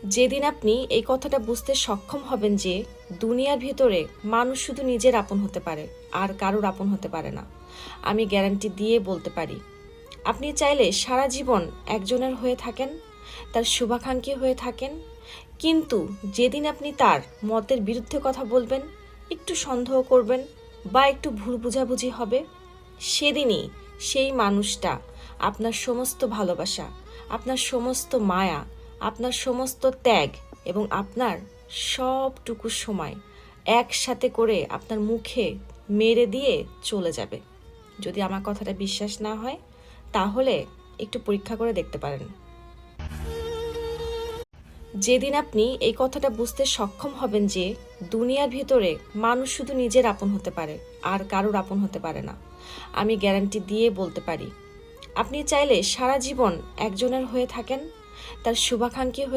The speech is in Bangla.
যেদিন আপনি এই কথাটা বুঝতে সক্ষম হবেন যে দুনিয়ার ভিতরে মানুষ শুধু নিজের আপন হতে পারে আর কারোর আপন হতে পারে না, আমি গ্যারান্টি দিয়ে বলতে পারি আপনি চাইলে সারা জীবন একজনের হয়ে থাকেন, তার শুভাকাঙ্ক্ষী হয়ে থাকেন, কিন্তু যেদিন আপনি তার মতের বিরুদ্ধে কথা বলবেন, একটু সন্দেহ করবেন বা একটু ভুল বোঝাবুঝি হবে, সেদিনই সেই মানুষটা আপনার সমস্ত ভালোবাসা, আপনার সমস্ত মায়া, আপনার সমস্ত ত্যাগ এবং আপনার সবটুকু সময় একসাথে করে আপনার মুখে মেরে দিয়ে চলে যাবে। যদি আমার কথাটা বিশ্বাস না হয় তাহলে একটু পরীক্ষা করে দেখতে পারেন। যেদিন আপনি এই কথাটা বুঝতে সক্ষম হবেন যে দুনিয়ার ভিতরে মানুষ শুধু নিজের আপন হতে পারে আর কারোর আপন হতে পারে না, আমি গ্যারান্টি দিয়ে বলতে পারি আপনি চাইলে সারা জীবন একজনের হয়ে থাকেন, তার শুভাকাঙ্ক্ষী হয়ে